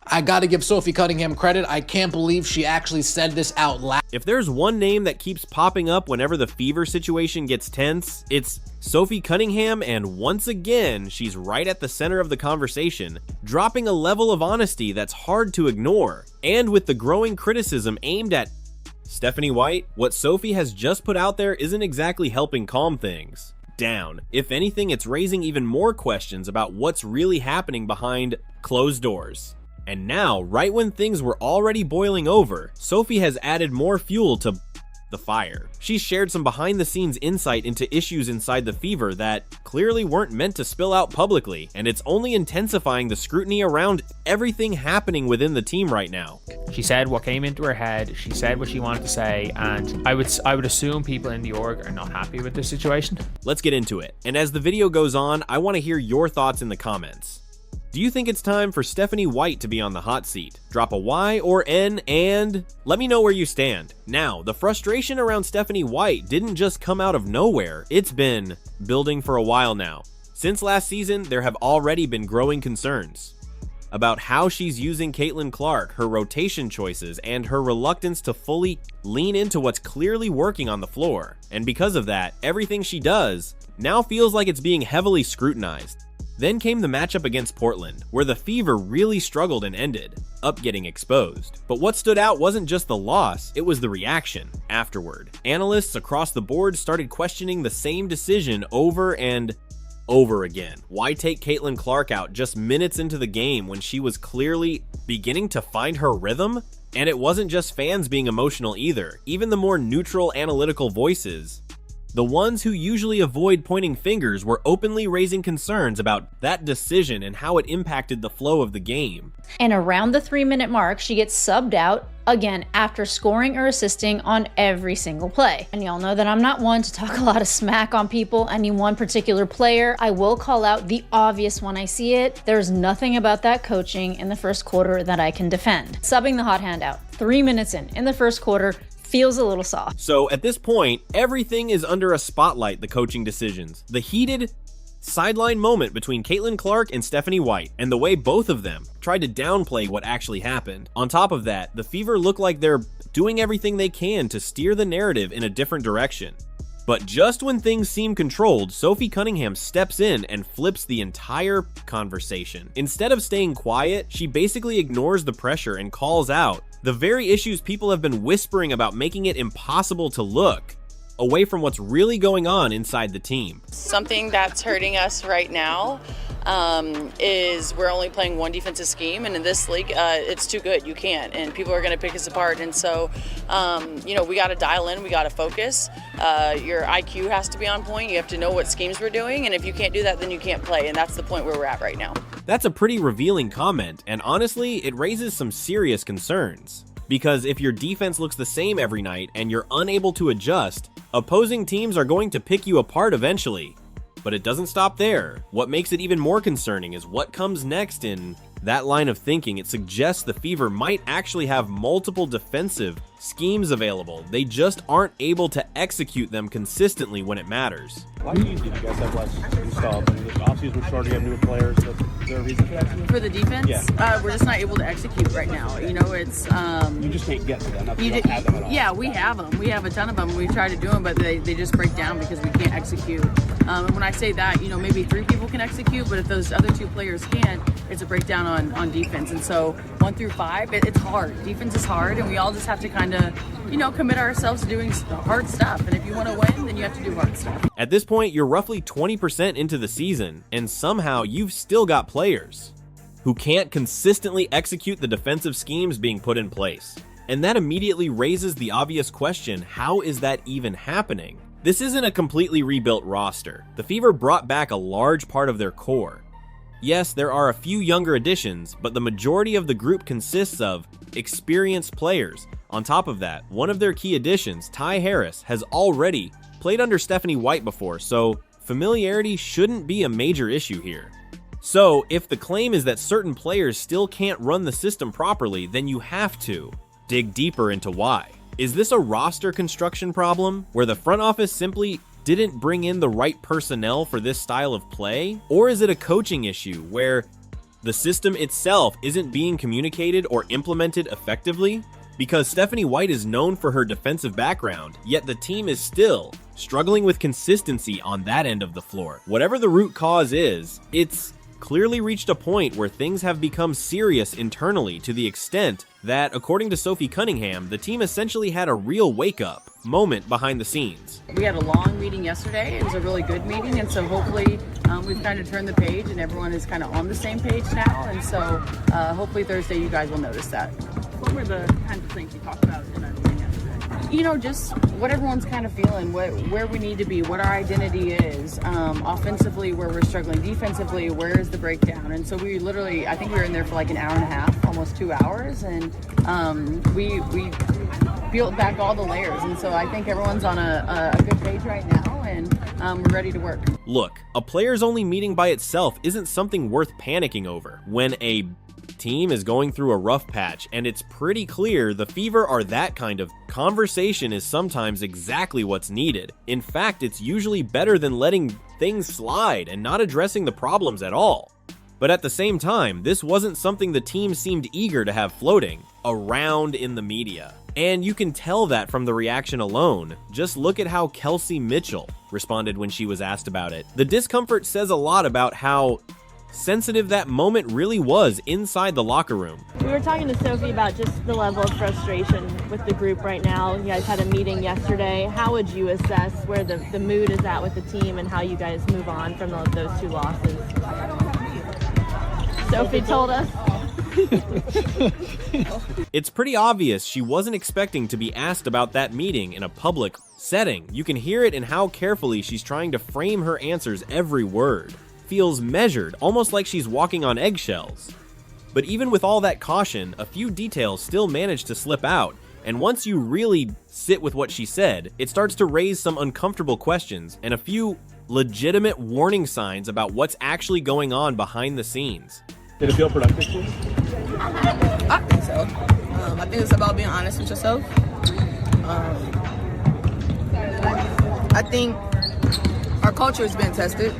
I gotta give Sophie Cunningham credit. I can't believe she actually said this out loud. If there's one name that keeps popping up whenever the Fever situation gets tense, it's Sophie Cunningham, and once again, she's right at the center of the conversation, dropping a level of honesty that's hard to ignore. And with the growing criticism aimed at Stephanie White, what Sophie has just put out there isn't exactly helping calm things down. If anything, it's raising even more questions about what's really happening behind closed doors. And now, right when things were already boiling over, Sophie has added more fuel to the fire. She's shared some behind-the-scenes insight into issues inside the Fever that clearly weren't meant to spill out publicly, and it's only intensifying the scrutiny around everything happening within the team right now. She said what came into her head, she said what she wanted to say, and I would assume people in the org are not happy with this situation. Let's get into it, and as the video goes on, I want to hear your thoughts in the comments. Do you think it's time for Stephanie White to be on the hot seat? Drop a Y or N and let me know where you stand. Now, the frustration around Stephanie White didn't just come out of nowhere. It's been building for a while now. Since last season, there have already been growing concerns about how she's using Caitlin Clark, her rotation choices, and her reluctance to fully lean into what's clearly working on the floor. And because of that, everything she does now feels like it's being heavily scrutinized. Then came the matchup against Portland, where the Fever really struggled and ended up getting exposed. But what stood out wasn't just the loss, it was the reaction afterward. Analysts across the board started questioning the same decision over and over again. Why take Caitlin Clark out just minutes into the game when she was clearly beginning to find her rhythm? And it wasn't just fans being emotional either. Even the more neutral analytical voices, the ones who usually avoid pointing fingers, were openly raising concerns about that decision and how it impacted the flow of the game. And around the 3-minute mark, she gets subbed out again after scoring or assisting on every single play. And y'all know that I'm not one to talk a lot of smack on people, any one particular player. I will call out the obvious when I see it. There's nothing about that coaching in the first quarter that I can defend. Subbing the hot hand out 3 minutes in the first quarter feels a little soft. So at this point, everything is under a spotlight, the coaching decisions. The heated sideline moment between Caitlin Clark and Stephanie White, and the way both of them tried to downplay what actually happened. On top of that, the Fever look like they're doing everything they can to steer the narrative in a different direction. But just when things seem controlled, Sophie Cunningham steps in and flips the entire conversation. Instead of staying quiet, she basically ignores the pressure and calls out the very issues people have been whispering about, making it impossible to look away from what's really going on inside the team. Something that's hurting us right now is we're only playing one defensive scheme, and in this league, it's too good. You can't, and people are going to pick us apart. And so, we got to dial in, we got to focus. Your IQ has to be on point. You have to know what schemes we're doing, and if you can't do that, then you can't play. And that's the point where we're at right now. That's a pretty revealing comment, and honestly, it raises some serious concerns. Because if your defense looks the same every night and you're unable to adjust, opposing teams are going to pick you apart eventually. But it doesn't stop there. What makes it even more concerning is what comes next in that line of thinking. It suggests the Fever might actually have multiple defensive schemes available. They just aren't able to execute them consistently when it matters. Why do you think you guys have less installed? The offseason was short, you have newer players. Is there a reason for that? For the defense, Yeah. We're just not able to execute right now. It's You just can't get to them. Not that you don't have them at all. yeah, we have them. We have a ton of them. We try to do them, but they just break down because we can't execute. And when I say that, maybe 3 people can execute, but if those other 2 players can't, it's a breakdown on defense. And so 1 through 5, it's hard. Defense is hard, and we all just have to kind of, commit ourselves to doing hard stuff. And if you want to win, then you have to do hard stuff. At this point, you're roughly 20% into the season, and somehow you've still got players who can't consistently execute the defensive schemes being put in place. And that immediately raises the obvious question, how is that even happening? This isn't a completely rebuilt roster. The Fever brought back a large part of their core. Yes, there are a few younger additions, but the majority of the group consists of experienced players. On top of that, one of their key additions, Ty Harris, has already played under Stephanie White before, so familiarity shouldn't be a major issue here. So, if the claim is that certain players still can't run the system properly, then you have to dig deeper into why. Is this a roster construction problem, where the front office simply didn't bring in the right personnel for this style of play? Or is it a coaching issue, where The system itself isn't being communicated or implemented effectively? Because Stephanie White is known for her defensive background, yet the team is still struggling with consistency on that end of the floor. Whatever the root cause is, it's clearly reached a point where things have become serious internally to the extent that, according to Sophie Cunningham, the team essentially had a real wake-up moment behind the scenes. We had a long meeting yesterday. It was a really good meeting, and so hopefully we've kind of turned the page and everyone is kind of on the same page now, and so hopefully Thursday you guys will notice that. What were the kinds of things you talked about in our meeting yesterday? You know, just what everyone's kind of feeling, where we need to be, what our identity is, offensively, where we're struggling, defensively, where is the breakdown. And so we literally, I think we were in there for like an hour and a half, almost 2 hours, and we peeled back all the layers. And so I think everyone's on a good page right now, and we're ready to work. Look, a players only meeting by itself isn't something worth panicking over. When a team is going through a rough patch and it's pretty clear the Fever are that kind of, conversation is sometimes exactly what's needed. In fact, it's usually better than letting things slide and not addressing the problems at all. But at the same time, this wasn't something the team seemed eager to have floating around in the media. And you can tell that from the reaction alone. Just look at how Kelsey Mitchell responded when she was asked about it. The discomfort says a lot about how sensitive that moment really was inside the locker room. We were talking to Sophie about just the level of frustration with the group right now. You guys had a meeting yesterday. How would you assess where the mood is at with the team and how you guys move on from those 2 losses? Sophie told us. It's pretty obvious she wasn't expecting to be asked about that meeting in a public setting. You can hear it in how carefully she's trying to frame her answers. Every word feels measured, almost like she's walking on eggshells. But even with all that caution, a few details still manage to slip out, and once you really sit with what she said, it starts to raise some uncomfortable questions and a few legitimate warning signs about what's actually going on behind the scenes. Did it feel productive for you? I think so. I think it's about being honest with yourself. I think our culture has been tested,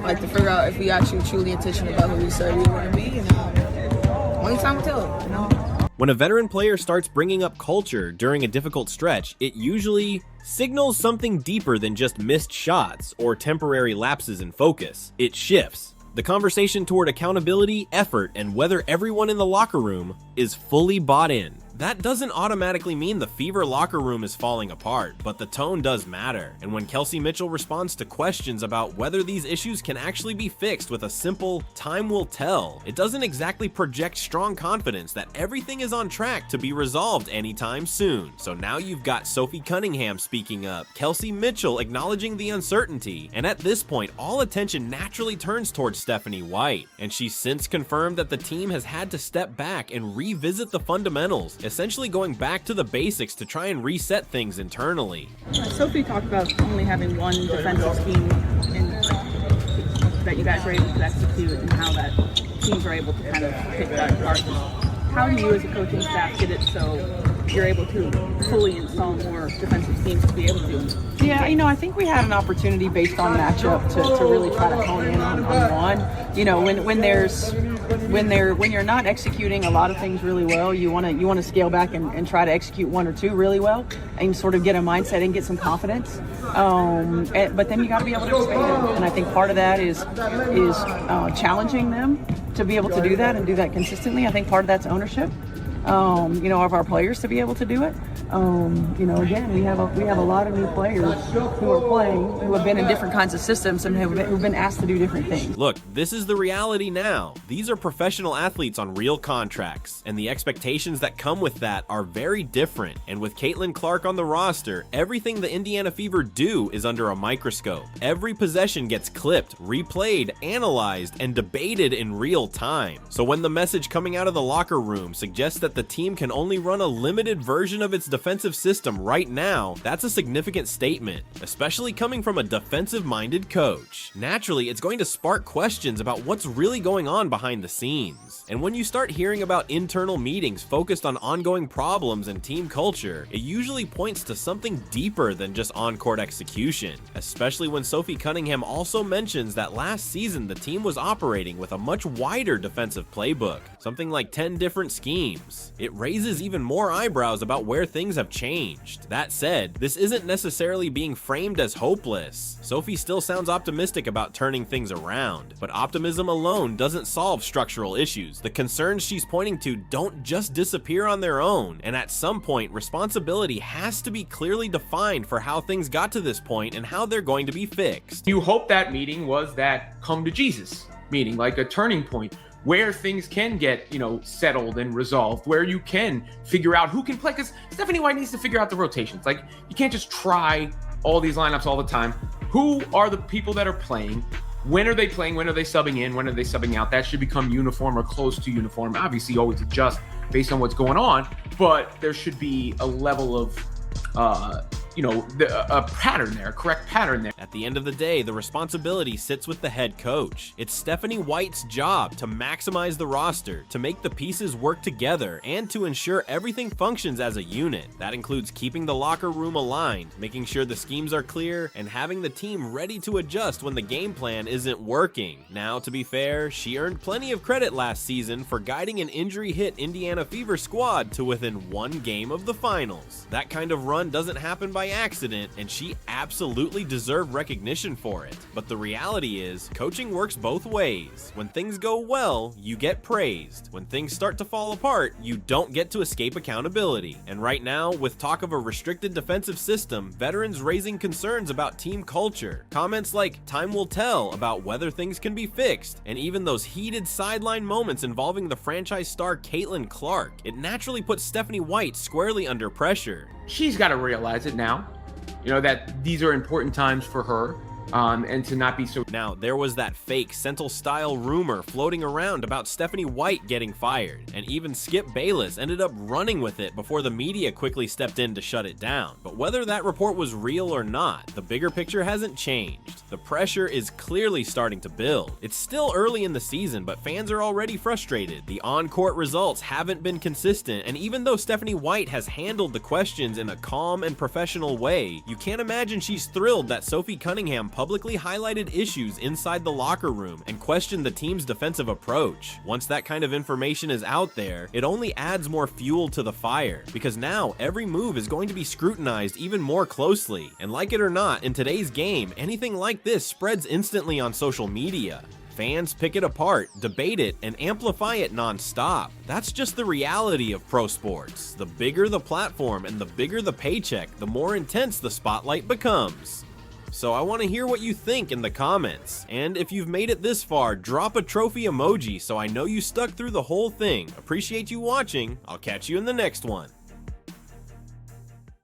like to figure out if we actually truly intentional about who we say we want to be. Only time will tell, you know. When a veteran player starts bringing up culture during a difficult stretch, it usually signals something deeper than just missed shots or temporary lapses in focus. It shifts the conversation toward accountability, effort, and whether everyone in the locker room is fully bought in. That doesn't automatically mean the Fever locker room is falling apart, but the tone does matter. And when Kelsey Mitchell responds to questions about whether these issues can actually be fixed with a simple "time will tell," it doesn't exactly project strong confidence that everything is on track to be resolved anytime soon. So now you've got Sophie Cunningham speaking up, Kelsey Mitchell acknowledging the uncertainty, and at this point, all attention naturally turns towards Stephanie White. And she's since confirmed that the team has had to step back and revisit the fundamentals, essentially going back to the basics to try and reset things internally. Sophie talked about only having one defensive scheme that you guys were able to execute and how that teams are able to kind of pick that apart. How do you as a coaching staff get it so you're able to fully install more defensive schemes to be able to do it? Yeah, you know, I think we had an opportunity based on matchup to really try to hone in on one. You know, when you're not executing a lot of things really well, you want to scale back and try to execute 1 or 2 really well and sort of get a mindset and get some confidence. But then you got to be able to expand, and I think part of that is challenging them to be able to do that and do that consistently. I think part of that's ownership. You know, of our players to be able to do it. You know, again, we have a lot of new players who are playing, who have been in different kinds of systems and who've been asked to do different things. Look, this is the reality now. These are professional athletes on real contracts, and the expectations that come with that are very different. And with Caitlin Clark on the roster, everything the Indiana Fever do is under a microscope. Every possession gets clipped, replayed, analyzed, and debated in real time. So when the message coming out of the locker room suggests that that the team can only run a limited version of its defensive system right now, that's a significant statement, especially coming from a defensive-minded coach. Naturally, it's going to spark questions about what's really going on behind the scenes. And when you start hearing about internal meetings focused on ongoing problems and team culture, it usually points to something deeper than just on-court execution, especially when Sophie Cunningham also mentions that last season the team was operating with a much wider defensive playbook, something like 10 different schemes. It raises even more eyebrows about where things have changed. That said, this isn't necessarily being framed as hopeless. Sophie still sounds optimistic about turning things around, but optimism alone doesn't solve structural issues. The concerns she's pointing to don't just disappear on their own, and at some point, responsibility has to be clearly defined for how things got to this point and how they're going to be fixed. You hope that meeting was that come to Jesus meeting, like a turning point where things can get, settled and resolved, where you can figure out who can play, because Stephanie White needs to figure out the rotations. Like, you can't just try all these lineups all the time. Who are the people that are playing? When are they playing? When are they subbing in? When are they subbing out? That should become uniform or close to uniform. Obviously, always adjust based on what's going on, but there should be a level of a pattern there, a correct pattern there. At the end of the day, the responsibility sits with the head coach. It's Stephanie White's job to maximize the roster, to make the pieces work together, and to ensure everything functions as a unit. That includes keeping the locker room aligned, making sure the schemes are clear, and having the team ready to adjust when the game plan isn't working. Now, to be fair, she earned plenty of credit last season for guiding an injury-hit Indiana Fever squad to within one game of the finals. That kind of run doesn't happen by accident, and she absolutely deserved recognition for it. But the reality is, coaching works both ways. When things go well, you get praised. When things start to fall apart, you don't get to escape accountability. And right now, with talk of a restricted defensive system, veterans raising concerns about team culture, comments like "time will tell" about whether things can be fixed, and even those heated sideline moments involving the franchise star Caitlin Clark, it naturally puts Stephanie White squarely under pressure. She's got to realize it now, that these are important times for her, and to not be so. Now, there was that fake Sentinel-style rumor floating around about Stephanie White getting fired, and even Skip Bayless ended up running with it before the media quickly stepped in to shut it down. But whether that report was real or not, the bigger picture hasn't changed. The pressure is clearly starting to build. It's still early in the season, but fans are already frustrated. The on-court results haven't been consistent, and even though Stephanie White has handled the questions in a calm and professional way, you can't imagine she's thrilled that Sophie Cunningham publicly highlighted issues inside the locker room and questioned the team's defensive approach. Once that kind of information is out there, it only adds more fuel to the fire, because now every move is going to be scrutinized even more closely. And like it or not, in today's game, anything like this spreads instantly on social media. Fans pick it apart, debate it, and amplify it non-stop. That's just the reality of pro sports. The bigger the platform and the bigger the paycheck, the more intense the spotlight becomes. So I want to hear what you think in the comments. And if you've made it this far, drop a trophy emoji so I know you stuck through the whole thing. Appreciate you watching. I'll catch you in the next one.